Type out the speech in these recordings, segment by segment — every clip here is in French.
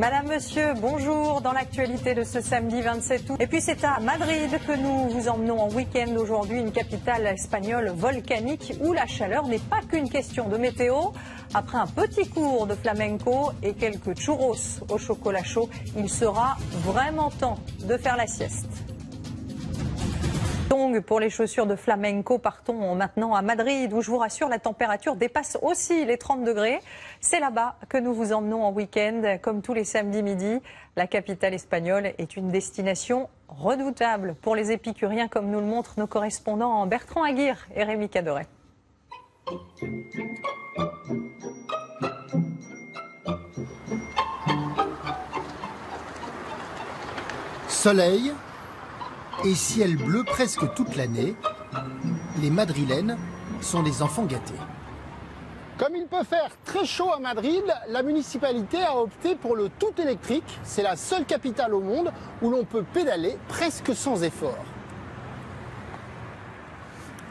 Madame, monsieur, bonjour. Dans l'actualité de ce samedi 27 août. Et puis c'est à Madrid que nous vous emmenons en week-end aujourd'hui, une capitale espagnole volcanique où la chaleur n'est pas qu'une question de météo. Après un petit cours de flamenco et quelques churros au chocolat chaud, il sera vraiment temps de faire la sieste. Pour les chaussures de flamenco, partons maintenant à Madrid où je vous rassure, la température dépasse aussi les 30 degrés. C'est là-bas que nous vous emmenons en week-end, comme tous les samedis midi. La capitale espagnole est une destination redoutable pour les épicuriens, comme nous le montrent nos correspondants Bertrand Aguirre et Rémi Cadoret. Soleil et ciel bleu presque toute l'année, les Madrilènes sont des enfants gâtés. Comme il peut faire très chaud à Madrid, la municipalité a opté pour le tout électrique. C'est la seule capitale au monde où l'on peut pédaler presque sans effort.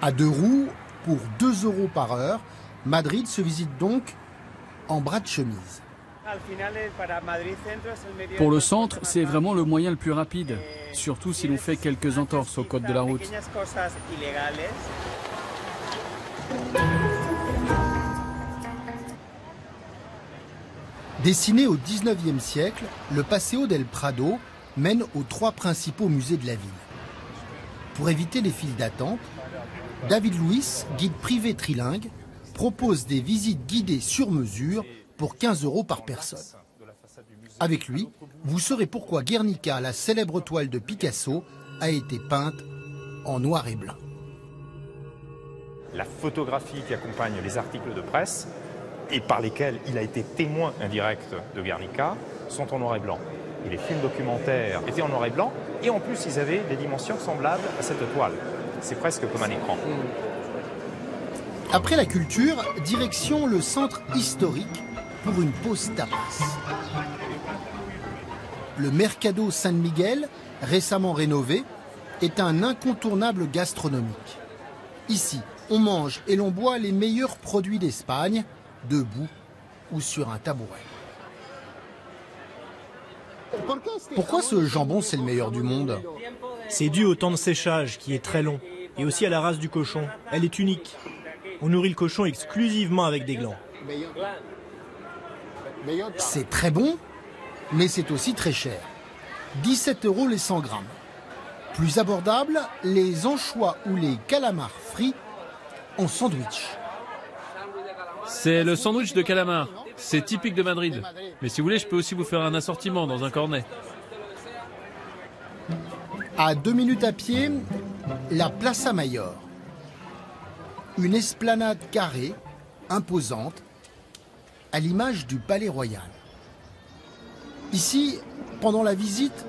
À 2 roues, pour 2 € par heure, Madrid se visite donc en bras de chemise. Pour le centre, c'est vraiment le moyen le plus rapide, surtout si l'on fait quelques entorses au code de la route. Dessiné au 19e siècle, le Paseo del Prado mène aux 3 principaux musées de la ville. Pour éviter les files d'attente, David Luiz, guide privé trilingue, propose des visites guidées sur mesure pour 15 € par personne. Avec lui, vous saurez pourquoi Guernica, la célèbre toile de Picasso, a été peinte en noir et blanc. La photographie qui accompagne les articles de presse et par lesquels il a été témoin indirect de Guernica sont en noir et blanc. Et les films documentaires étaient en noir et blanc et en plus ils avaient des dimensions semblables à cette toile. C'est presque comme un écran. Après la culture, direction le centre historique pour une pause tapas. Le Mercado San Miguel, récemment rénové, est un incontournable gastronomique. Ici, on mange et l'on boit les meilleurs produits d'Espagne, debout ou sur un tabouret. Pourquoi ce jambon, c'est le meilleur du monde? C'est dû au temps de séchage qui est très long et aussi à la race du cochon. Elle est unique. On nourrit le cochon exclusivement avec des glands. C'est très bon, mais c'est aussi très cher. 17 € les 100 grammes. Plus abordable, les anchois ou les calamars frits en sandwich. C'est le sandwich de calamar. C'est typique de Madrid. Mais si vous voulez, je peux aussi vous faire un assortiment dans un cornet. À 2 minutes à pied, la Plaza Mayor. Une esplanade carrée, imposante, à l'image du Palais Royal. Ici, pendant la visite,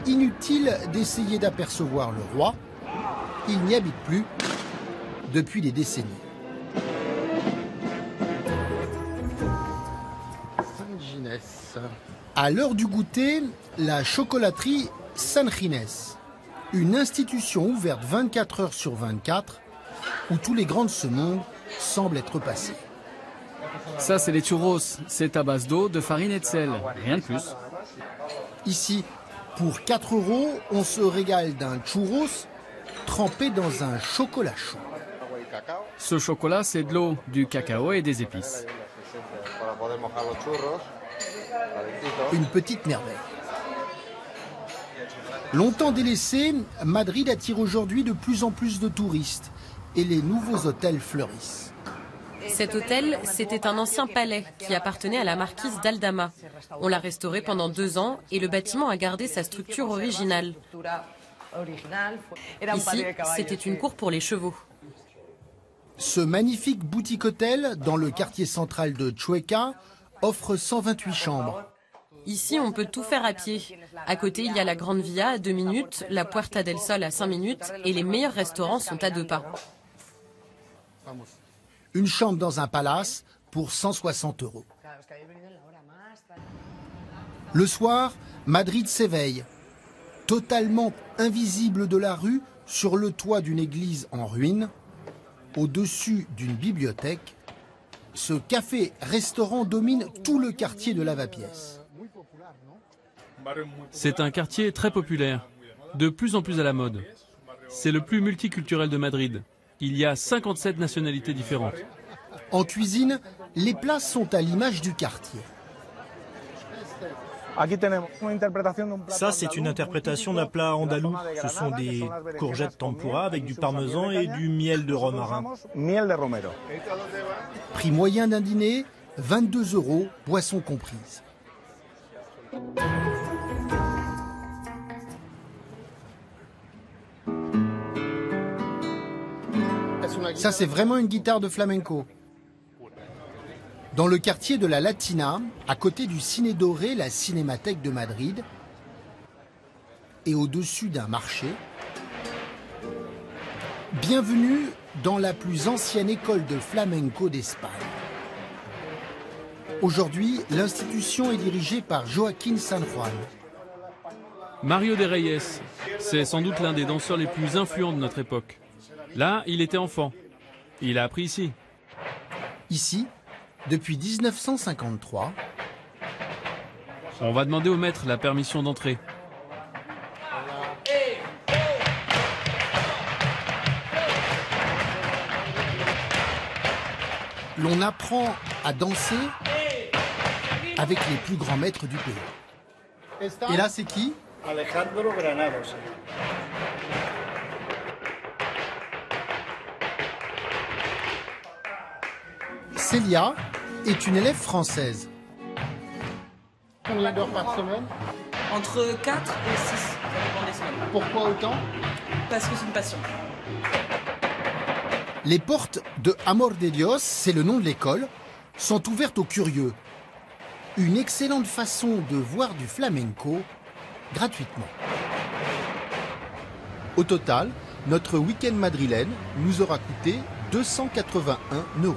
inutile d'essayer d'apercevoir le roi. Il n'y habite plus depuis des décennies. À l'heure du goûter, la chocolaterie San Ginés, une institution ouverte 24 heures sur 24, où tous les grands de ce monde semblent être passés. Ça, c'est les churros. C'est à base d'eau, de farine et de sel. Rien de plus. Ici, pour 4 €, on se régale d'un churros trempé dans un chocolat chaud. Ce chocolat, c'est de l'eau, du cacao et des épices. Une petite merveille. Longtemps délaissé, Madrid attire aujourd'hui de plus en plus de touristes et les nouveaux hôtels fleurissent. Cet hôtel, c'était un ancien palais qui appartenait à la marquise d'Aldama. On l'a restauré pendant 2 ans et le bâtiment a gardé sa structure originale. Ici, c'était une cour pour les chevaux. Ce magnifique boutique-hôtel dans le quartier central de Chueca offre 128 chambres. Ici, on peut tout faire à pied. À côté, il y a la Grande Via à 2 minutes, la Puerta del Sol à 5 minutes et les meilleurs restaurants sont à 2 pas. Une chambre dans un palace pour 160 €. Le soir, Madrid s'éveille. Totalement invisible de la rue, sur le toit d'une église en ruine, au-dessus d'une bibliothèque, ce café-restaurant domine tout le quartier de Lavapiés. C'est un quartier très populaire, de plus en plus à la mode. C'est le plus multiculturel de Madrid. Il y a 57 nationalités différentes. En cuisine, les plats sont à l'image du quartier. Ça, c'est une interprétation d'un plat andalou. Ce sont des courgettes tempura avec du parmesan et du miel de romarin. Prix moyen d'un dîner, 22 €, boissons comprises. Ça, c'est vraiment une guitare de flamenco. Dans le quartier de la Latina, à côté du Ciné Doré, la Cinémathèque de Madrid, et au-dessus d'un marché, bienvenue dans la plus ancienne école de flamenco d'Espagne. Aujourd'hui, l'institution est dirigée par Joaquín San Juan. Mario de Reyes, c'est sans doute l'un des danseurs les plus influents de notre époque. Là, il était enfant. Il a appris ici. Ici, depuis 1953, on va demander au maître la permission d'entrer. l'on apprend à danser avec les plus grands maîtres du pays. Et là, c'est qui? Alejandro Granados. Célia est une élève française. Combien d'heures par semaine? Entre 4 et 6, ça dépend des semaines. Pourquoi autant? Parce que c'est une passion. Les portes de Amor de Dios, c'est le nom de l'école, sont ouvertes aux curieux. Une excellente façon de voir du flamenco gratuitement. Au total, notre week-end madrilène nous aura coûté 281 €.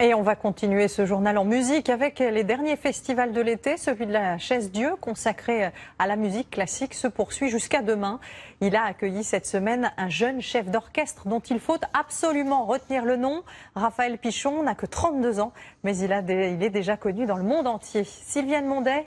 Et on va continuer ce journal en musique avec les derniers festivals de l'été. Celui de la Chaise-Dieu, consacré à la musique classique, se poursuit jusqu'à demain. Il a accueilli cette semaine un jeune chef d'orchestre dont il faut absolument retenir le nom. Raphaël Pichon n'a que 32 ans, mais il est déjà connu dans le monde entier. Sylviane Mondet